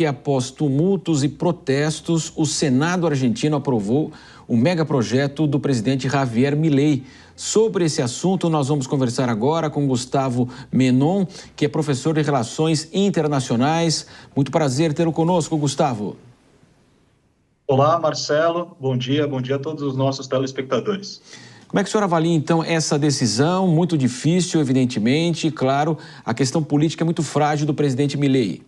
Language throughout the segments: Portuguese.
E após tumultos e protestos, o Senado argentino aprovou o megaprojeto do presidente Javier Milei. Sobre esse assunto, nós vamos conversar agora com Gustavo Menon, que é professor de Relações Internacionais. Muito prazer tê-lo conosco, Gustavo. Olá, Marcelo. Bom dia a todos os nossos telespectadores. Como é que o senhor avalia, então, essa decisão? Muito difícil, evidentemente, e, claro, a questão política é muito frágil do presidente Milei.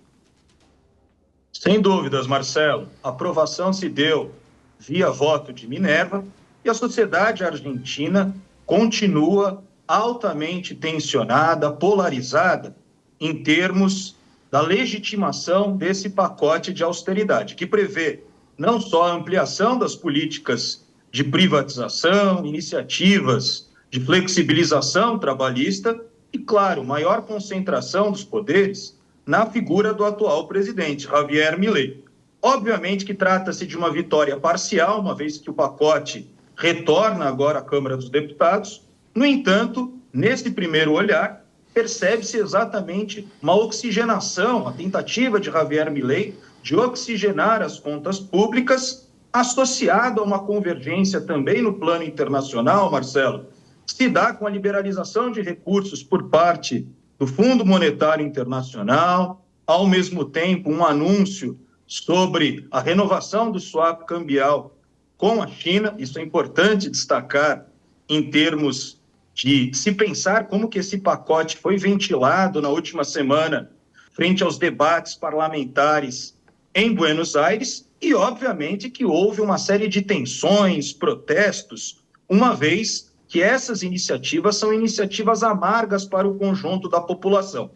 Sem dúvidas, Marcelo. A aprovação se deu via voto de Minerva e a sociedade argentina continua altamente tensionada, polarizada em termos da legitimação desse pacote de austeridade, que prevê não só a ampliação das políticas de privatização, iniciativas de flexibilização trabalhista e, claro, maior concentração dos poderes na figura do atual presidente, Javier Milei. Obviamente que trata-se de uma vitória parcial, uma vez que o pacote retorna agora à Câmara dos Deputados. No entanto, nesse primeiro olhar, percebe-se exatamente uma oxigenação, a tentativa de Javier Milei de oxigenar as contas públicas, associado a uma convergência também no plano internacional, Marcelo, se dá com a liberalização de recursos por parte do Fundo Monetário Internacional, ao mesmo tempo um anúncio sobre a renovação do swap cambial com a China. Isso é importante destacar em termos de se pensar como que esse pacote foi ventilado na última semana frente aos debates parlamentares em Buenos Aires e, obviamente, que houve uma série de tensões, protestos, uma vez que essas iniciativas são iniciativas amargas para o conjunto da população.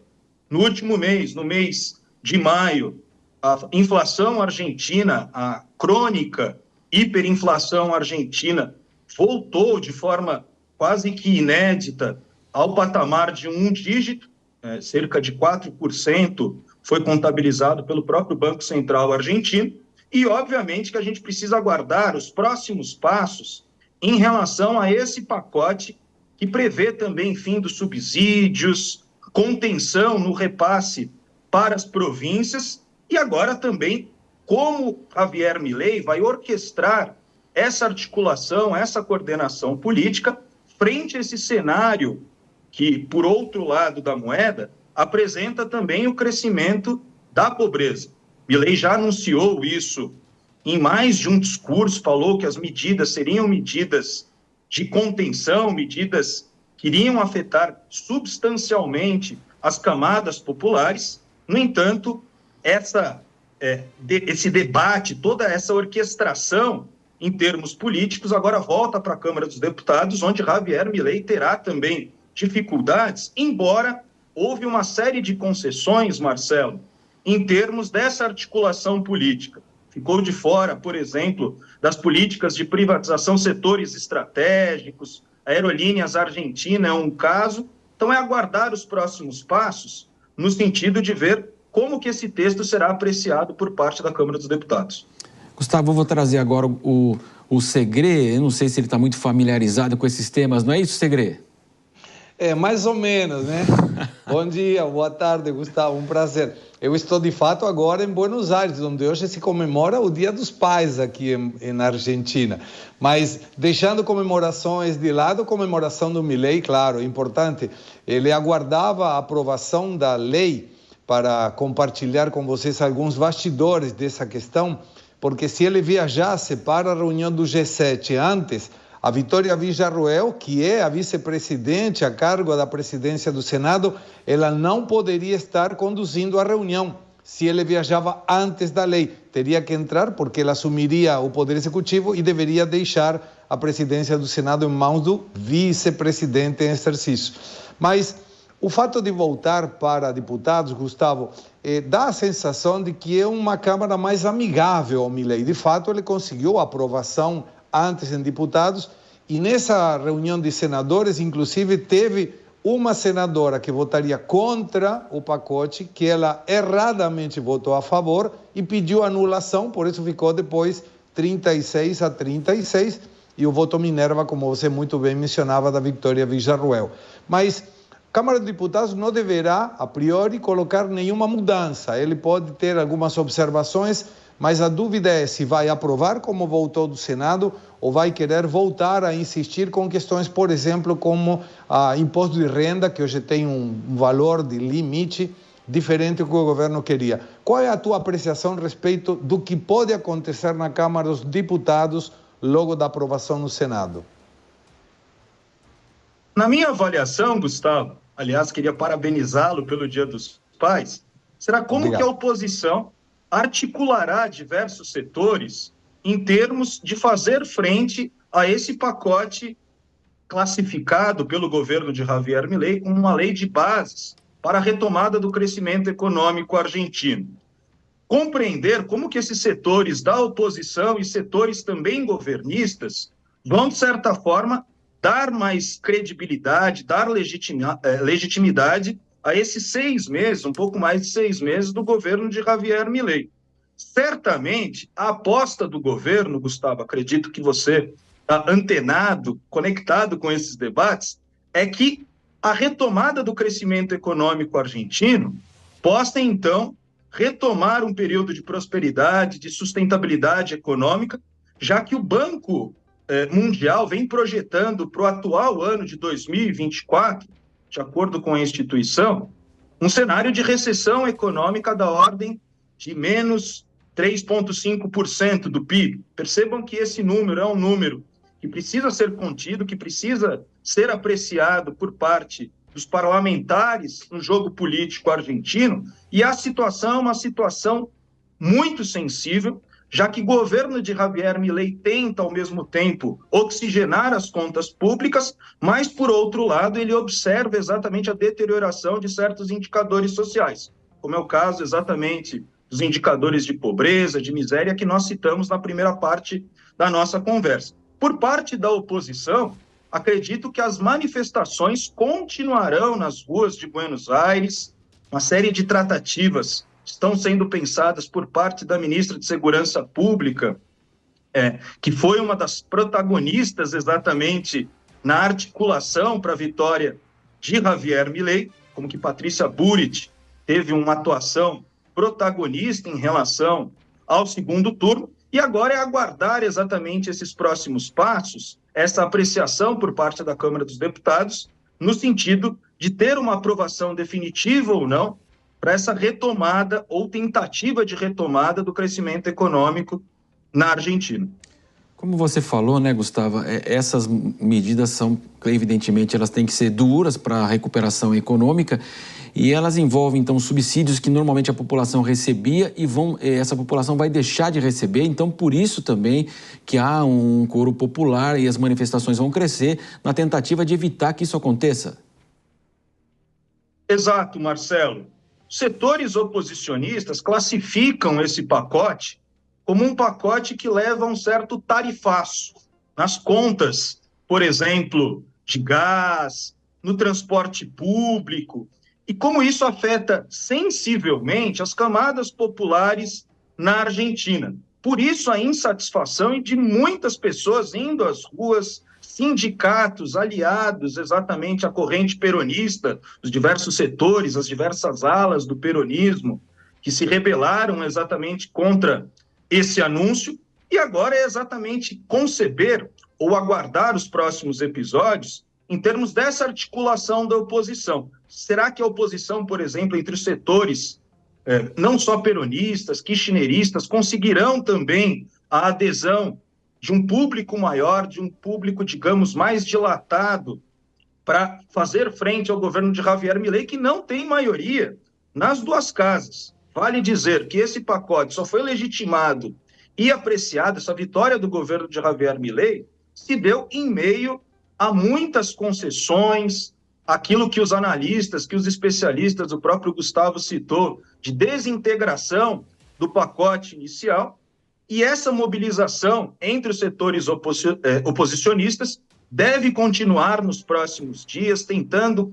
No último mês, no mês de maio, a inflação argentina, a crônica hiperinflação argentina, voltou de forma quase que inédita ao patamar de um dígito, cerca de 4% foi contabilizado pelo próprio Banco Central argentino, e obviamente que a gente precisa aguardar os próximos passos em relação a esse pacote que prevê também fim dos subsídios, contenção no repasse para as províncias e agora também como Javier Milei vai orquestrar essa articulação, essa coordenação política frente a esse cenário que, por outro lado da moeda, apresenta também o crescimento da pobreza. Milei já anunciou isso em mais de um discurso, falou que as medidas seriam medidas de contenção, medidas que iriam afetar substancialmente as camadas populares. No entanto, esse debate, toda essa orquestração em termos políticos, agora volta para a Câmara dos Deputados, onde Javier Milei terá também dificuldades, embora houve uma série de concessões, Marcelo, em termos dessa articulação política. Ficou de fora, por exemplo, das políticas de privatização setores estratégicos, Aerolíneas Argentina é um caso. Então é aguardar os próximos passos no sentido de ver como que esse texto será apreciado por parte da Câmara dos Deputados. Gustavo, eu vou trazer agora o Segré. Eu não sei se ele está muito familiarizado com esses temas, não é isso, Segré? É, mais ou menos, né? Bom dia, boa tarde, Gustavo, um prazer. Eu estou, de fato, agora em Buenos Aires, onde hoje se comemora o Dia dos Pais aqui na Argentina. Mas, deixando comemorações de lado, comemoração do Milei, claro, importante. Ele aguardava a aprovação da lei para compartilhar com vocês alguns bastidores dessa questão, porque se ele viajasse para a reunião do G7 antes, a Vitória Villarruel, que é a vice-presidente a cargo da presidência do Senado, ela não poderia estar conduzindo a reunião se ele viajava antes da lei. Teria que entrar porque ela assumiria o poder executivo e deveria deixar a presidência do Senado em mãos do vice-presidente em exercício. Mas o fato de voltar para deputados, Gustavo, dá a sensação de que é uma Câmara mais amigável ao Milei. De fato, ele conseguiu a aprovação antes em deputados, e nessa reunião de senadores, inclusive, teve uma senadora que votaria contra o pacote, que ela erradamente votou a favor e pediu anulação, por isso ficou depois 36-36, e o voto Minerva, como você muito bem mencionava, da Vitória Villarruel. Mas Câmara dos Deputados não deverá, a priori, colocar nenhuma mudança. Ele pode ter algumas observações, mas a dúvida é se vai aprovar como votou do Senado ou vai querer voltar a insistir com questões, por exemplo, como imposto de renda, que hoje tem um valor de limite diferente do que o governo queria. Qual é a tua apreciação a respeito do que pode acontecer na Câmara dos Deputados logo da aprovação no Senado? Na minha avaliação, Gustavo, aliás, queria parabenizá-lo pelo Dia dos Pais, será como que a oposição articulará diversos setores em termos de fazer frente a esse pacote classificado pelo governo de Javier Milei como uma lei de bases para a retomada do crescimento econômico argentino. Compreender como que esses setores da oposição e setores também governistas vão, de certa forma, dar mais credibilidade, dar legitimidade a esses 6 meses, um pouco mais de 6 meses do governo de Javier Milei. Certamente, a aposta do governo, Gustavo, acredito que você está antenado, conectado com esses debates, é que a retomada do crescimento econômico argentino possa, então, retomar um período de prosperidade, de sustentabilidade econômica, já que o Banco Mundial vem projetando para o atual ano de 2024, de acordo com a instituição, um cenário de recessão econômica da ordem de menos 3,5% do PIB. Percebam que esse número é um número que precisa ser contido, que precisa ser apreciado por parte dos parlamentares no jogo político argentino, e a situação é uma situação muito sensível, já que o governo de Javier Milei tenta, ao mesmo tempo, oxigenar as contas públicas, mas, por outro lado, ele observa exatamente a deterioração de certos indicadores sociais, como é o caso exatamente dos indicadores de pobreza, de miséria, que nós citamos na primeira parte da nossa conversa. Por parte da oposição, acredito que as manifestações continuarão nas ruas de Buenos Aires, uma série de tratativas estão sendo pensadas por parte da ministra de Segurança Pública, que foi uma das protagonistas exatamente na articulação para a vitória de Javier Milei, como que Patrícia Burit teve uma atuação protagonista em relação ao segundo turno, e agora é aguardar exatamente esses próximos passos, essa apreciação por parte da Câmara dos Deputados, no sentido de ter uma aprovação definitiva ou não para essa retomada ou tentativa de retomada do crescimento econômico na Argentina. Como você falou, né, Gustavo, essas medidas são, evidentemente, elas têm que ser duras para a recuperação econômica e elas envolvem, então, subsídios que normalmente a população recebia e essa população vai deixar de receber, então, por isso também que há um coro popular e as manifestações vão crescer na tentativa de evitar que isso aconteça. Exato, Marcelo. Setores oposicionistas classificam esse pacote como um pacote que leva a um certo tarifaço nas contas, por exemplo, de gás, no transporte público, e como isso afeta sensivelmente as camadas populares na Argentina. Por isso a insatisfação de muitas pessoas indo às ruas, sindicatos aliados exatamente à corrente peronista, os diversos setores, as diversas alas do peronismo, que se rebelaram exatamente contra esse anúncio, e agora é exatamente conceber ou aguardar os próximos episódios em termos dessa articulação da oposição. Será que a oposição, por exemplo, entre os setores não só peronistas, kirchneristas, conseguirão também a adesão de um público maior, de um público, digamos, mais dilatado, para fazer frente ao governo de Javier Milei, que não tem maioria nas duas casas? Vale dizer que esse pacote só foi legitimado e apreciado, essa vitória do governo de Javier Milei, se deu em meio a muitas concessões, aquilo que os analistas, que os especialistas, o próprio Gustavo citou, de desintegração do pacote inicial, e essa mobilização entre os setores oposicionistas deve continuar nos próximos dias, tentando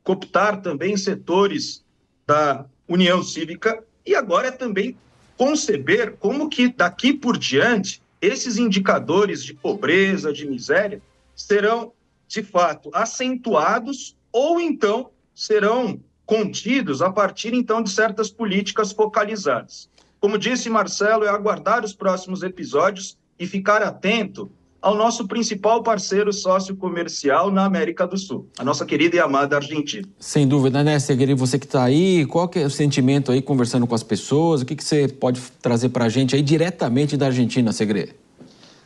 cooptar também setores da União Cívica, e agora é também conceber como que daqui por diante esses indicadores de pobreza, de miséria, serão de fato acentuados ou então serão contidos a partir, então, de certas políticas focalizadas. Como disse Marcelo, é aguardar os próximos episódios e ficar atento ao nosso principal parceiro sócio-comercial na América do Sul, a nossa querida e amada Argentina. Sem dúvida, né, Segré? Você que está aí, qual que é o sentimento aí conversando com as pessoas? O que você pode trazer para a gente aí diretamente da Argentina, Segré?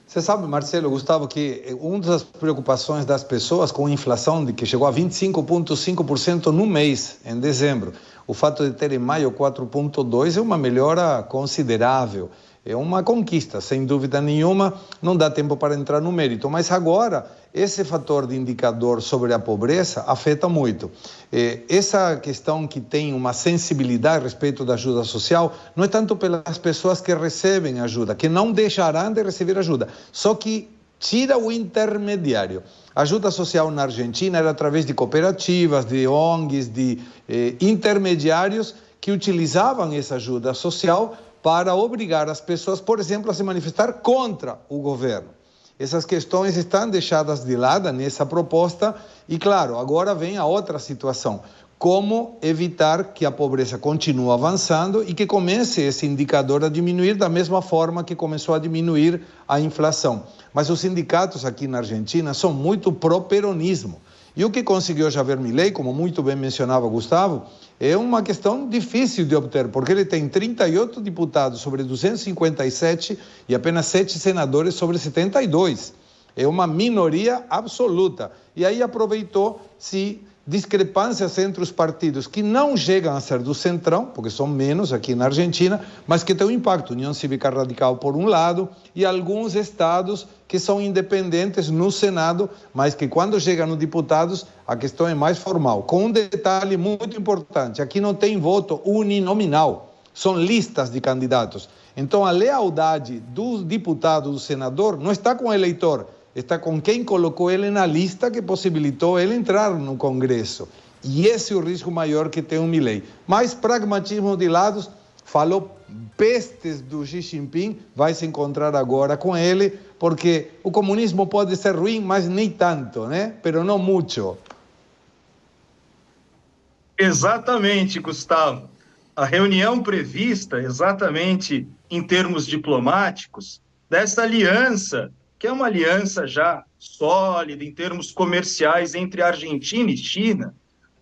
Você sabe, Marcelo, Gustavo, que uma das preocupações das pessoas com a inflação, que chegou a 25,5% no mês, em dezembro, o fato de ter em maio 4,2% é uma melhora considerável. É uma conquista, sem dúvida nenhuma, não dá tempo para entrar no mérito. Mas agora, esse fator de indicador sobre a pobreza afeta muito. Essa questão que tem uma sensibilidade a respeito da ajuda social, não é tanto pelas pessoas que recebem ajuda, que não deixarão de receber ajuda, só que tira o intermediário. A ajuda social na Argentina era através de cooperativas, de ONGs, de intermediários que utilizavam essa ajuda social para obrigar as pessoas, por exemplo, a se manifestar contra o governo. Essas questões estão deixadas de lado nessa proposta e, claro, agora vem a outra situação. Como evitar que a pobreza continue avançando e que comece esse indicador a diminuir da mesma forma que começou a diminuir a inflação. Mas os sindicatos aqui na Argentina são muito pró-peronismo. E o que conseguiu Javier Milei, como muito bem mencionava Gustavo, é uma questão difícil de obter, porque ele tem 38 deputados sobre 257 e apenas 7 senadores sobre 72. É uma minoria absoluta. E aí aproveitou-se discrepâncias entre os partidos que não chegam a ser do centrão, porque são menos aqui na Argentina, mas que tem um impacto. União Cívica Radical, por um lado, e alguns estados que são independentes no Senado, mas que quando chegam nos deputados, a questão é mais formal. Com um detalhe muito importante, aqui não tem voto uninominal, são listas de candidatos. Então, a lealdade do deputado, do senador, não está com o eleitor, está com quem colocou ele na lista que possibilitou ele entrar no Congresso. E esse é o risco maior que tem o Milei. Mas pragmatismo de lados, falou pestes do Xi Jinping, vai se encontrar agora com ele, porque o comunismo pode ser ruim, mas nem tanto, né? Pero não muito. Exatamente, Gustavo. A reunião prevista, exatamente em termos diplomáticos, dessa aliança, que é uma aliança já sólida em termos comerciais entre Argentina e China,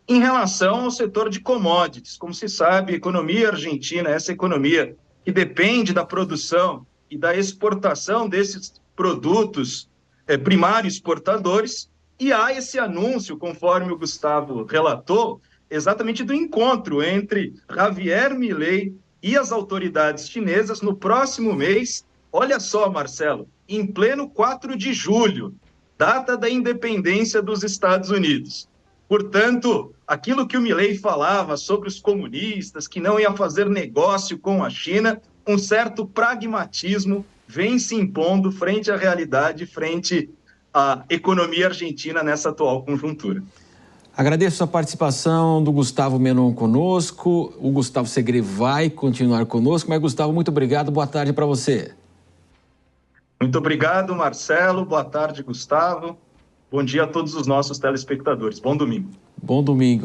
em relação ao setor de commodities. Como se sabe, a economia argentina é essa economia que depende da produção e da exportação desses produtos primários exportadores, e há esse anúncio, conforme o Gustavo relatou, exatamente do encontro entre Javier Milei e as autoridades chinesas no próximo mês. Olha só, Marcelo, em pleno 4 de julho, data da independência dos Estados Unidos. Portanto, aquilo que o Milei falava sobre os comunistas, que não ia fazer negócio com a China, um certo pragmatismo vem se impondo frente à realidade, frente à economia argentina nessa atual conjuntura. Agradeço a participação do Gustavo Menon conosco. O Gustavo Segré vai continuar conosco, mas Gustavo, muito obrigado, boa tarde para você. Muito obrigado, Marcelo. Boa tarde, Gustavo. Bom dia a todos os nossos telespectadores. Bom domingo. Bom domingo.